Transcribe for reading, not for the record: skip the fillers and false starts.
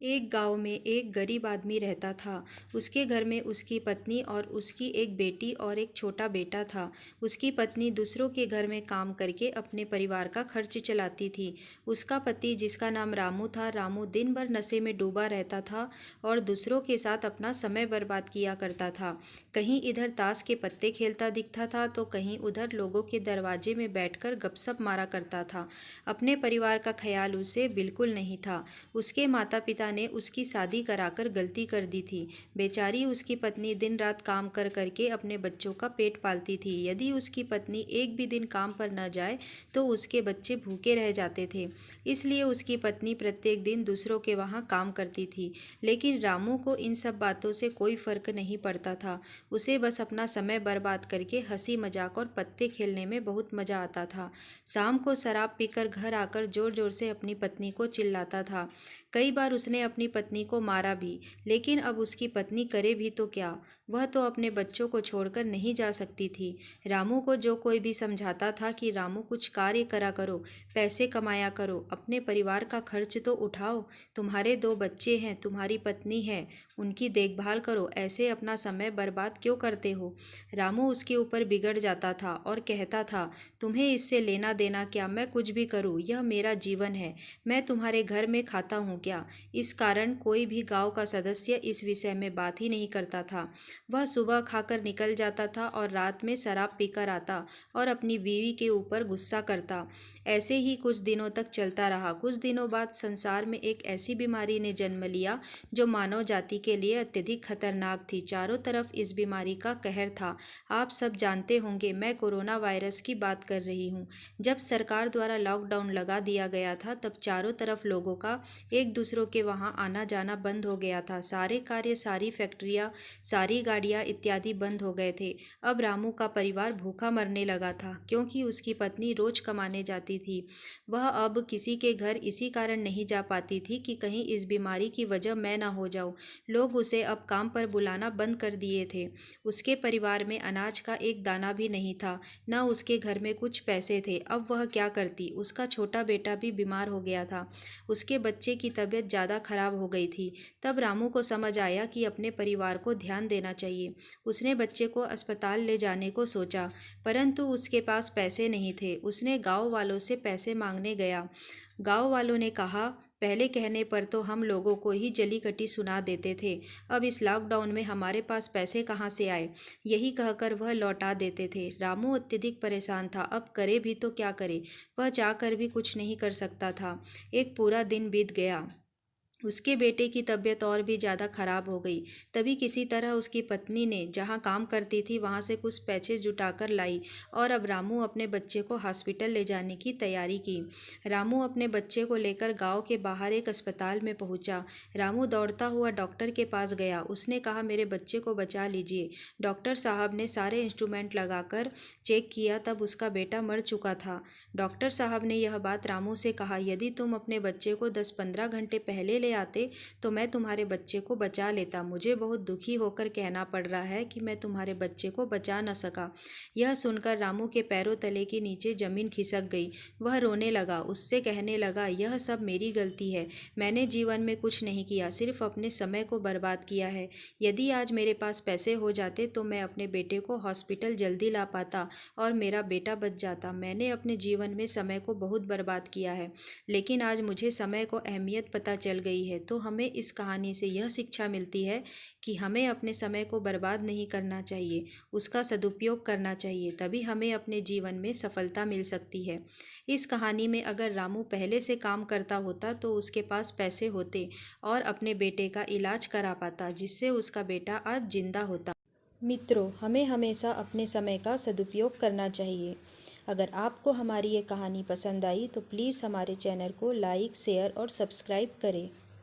एक गांव में एक गरीब आदमी रहता था। उसके घर में उसकी पत्नी और उसकी एक बेटी और एक छोटा बेटा था। उसकी पत्नी दूसरों के घर में काम करके अपने परिवार का खर्च चलाती थी। उसका पति, जिसका नाम रामू था, रामू दिन भर नशे में डूबा रहता था और दूसरों के साथ अपना समय बर्बाद किया करता था। कहीं इधर ताश के पत्ते खेलता दिखता था तो कहीं उधर लोगों के दरवाजे में बैठकर गपशप मारा करता था। अपने परिवार का ख्याल उसे बिल्कुल नहीं था। उसके माता पिता ने उसकी शादी कराकर गलती कर दी थी। बेचारी उसकी पत्नी दिन रात काम कर करके अपने बच्चों का पेट पालती थी। यदि उसकी पत्नी एक भी दिन काम पर न जाए तो उसके बच्चे भूखे रह जाते थे। इसलिए उसकी पत्नी प्रत्येक दिन दूसरों के वहाँ काम करती थी। लेकिन रामू को इन सब बातों से कोई फर्क नहीं पड़ता था। उसे बस अपना समय बर्बाद करके हंसी मजाक और पत्ते खेलने में बहुत मजा आता था। शाम को शराब पीकर घर आकर जोर जोर से अपनी पत्नी को चिल्लाता था। कई बार उसने अपनी पत्नी को मारा भी। लेकिन अब उसकी पत्नी करे भी तो क्या, वह तो अपने बच्चों को छोड़कर नहीं जा सकती थी। रामू को जो कोई भी समझाता था कि रामू कुछ कार्य करा करो, पैसे कमाया करो, अपने परिवार का खर्च तो उठाओ, तुम्हारे 2 बच्चे हैं, तुम्हारी पत्नी है, उनकी देखभाल करो, ऐसे अपना समय बर्बाद क्यों करते हो। रामू उसके ऊपर बिगड़ जाता था और कहता था, तुम्हें इससे लेना देना क्या, मैं कुछ भी करूँ, यह मेरा जीवन है, मैं तुम्हारे घर में खाता हूँ क्या। इस कारण कोई भी गांव का सदस्य इस विषय में बात ही नहीं करता था। वह सुबह खाकर निकल जाता था और रात में शराब पीकर आता और अपनी बीवी के ऊपर गुस्सा करता। ऐसे ही कुछ दिनों तक चलता रहा। कुछ दिनों बाद संसार में एक ऐसी बीमारी ने जन्म लिया जो मानव जाति के लिए अत्यधिक खतरनाक थी। चारों तरफ इस बीमारी का कहर था। आप सब जानते होंगे, मैं कोरोना वायरस की बात कर रही हूँ। जब सरकार द्वारा लॉकडाउन लगा दिया गया था तब चारों तरफ लोगों का एक दूसरों के वहाँ आना जाना बंद हो गया था। सारे कार्य, सारी फैक्ट्रियाँ, सारी गाड़ियाँ इत्यादि बंद हो गए थे। अब रामू का परिवार भूखा मरने लगा था क्योंकि उसकी पत्नी रोज कमाने जाती थी। वह अब किसी के घर इसी कारण नहीं जा पाती थी कि कहीं इस बीमारी की वजह मैं ना हो जाऊं। लोग उसे अब काम पर बुलाना बंद कर दिए थे। उसके परिवार में अनाज का एक दाना भी नहीं था, न उसके घर में कुछ पैसे थे। अब वह क्या करती। उसका छोटा बेटा भी बीमार हो गया था। उसके बच्चे की तबीयत ज़्यादा खराब हो गई थी। तब रामू को समझ आया कि अपने परिवार को ध्यान देना चाहिए। उसने बच्चे को अस्पताल ले जाने को सोचा, परंतु उसके पास पैसे नहीं थे। उसने गांव वालों से पैसे मांगने गया। गांव वालों ने कहा, पहले कहने पर तो हम लोगों को ही जली कटी सुना देते थे, अब इस लॉकडाउन में हमारे पास पैसे कहाँ से आए। यही कहकर वह लौटा देते थे। रामू अत्यधिक परेशान था। अब करे भी तो क्या करे, वह चाहकर भी कुछ नहीं कर सकता था। एक पूरा दिन बीत गया। उसके बेटे की तबीयत और भी ज़्यादा खराब हो गई। तभी किसी तरह उसकी पत्नी ने जहाँ काम करती थी वहाँ से कुछ पैसे जुटाकर लाई और अब रामू अपने बच्चे को हॉस्पिटल ले जाने की तैयारी की। रामू अपने बच्चे को लेकर गांव के बाहर एक अस्पताल में पहुंचा। रामू दौड़ता हुआ डॉक्टर के पास गया। उसने कहा, मेरे बच्चे को बचा लीजिए। डॉक्टर साहब ने सारे इंस्ट्रूमेंट लगाकर चेक किया, तब उसका बेटा मर चुका था। डॉक्टर साहब ने यह बात रामू से कहा, यदि तुम अपने बच्चे को 10-15 घंटे पहले ले आते तो मैं तुम्हारे बच्चे को बचा लेता। मुझे बहुत दुखी होकर कहना पड़ रहा है कि मैं तुम्हारे बच्चे को बचा न सका। यह सुनकर रामू के पैरों तले के नीचे जमीन खिसक गई। वह रोने लगा। उससे कहने लगा, यह सब मेरी गलती है। मैंने जीवन में कुछ नहीं किया, सिर्फ अपने समय को बर्बाद किया है। यदि आज मेरे पास पैसे हो जाते तो मैं अपने बेटे को हॉस्पिटल जल्दी ला पाता और मेरा बेटा बच जाता। मैंने अपने जीवन में समय को बहुत बर्बाद किया है, लेकिन आज मुझे समय को अहमियत पता चल गई है। तो हमें इस कहानी से यह शिक्षा मिलती है कि हमें अपने समय को बर्बाद नहीं करना चाहिए, उसका सदुपयोग करना चाहिए, तभी हमें अपने जीवन में सफलता मिल सकती है। इस कहानी में अगर रामू पहले से काम करता होता तो उसके पास पैसे होते और अपने बेटे का इलाज करा पाता, जिससे उसका बेटा आज जिंदा होता। मित्रों, हमें हमेशा अपने समय का सदुपयोग करना चाहिए। अगर आपको हमारी ये कहानी पसंद आई तो प्लीज़ हमारे चैनल को लाइक, शेयर और सब्सक्राइब करें।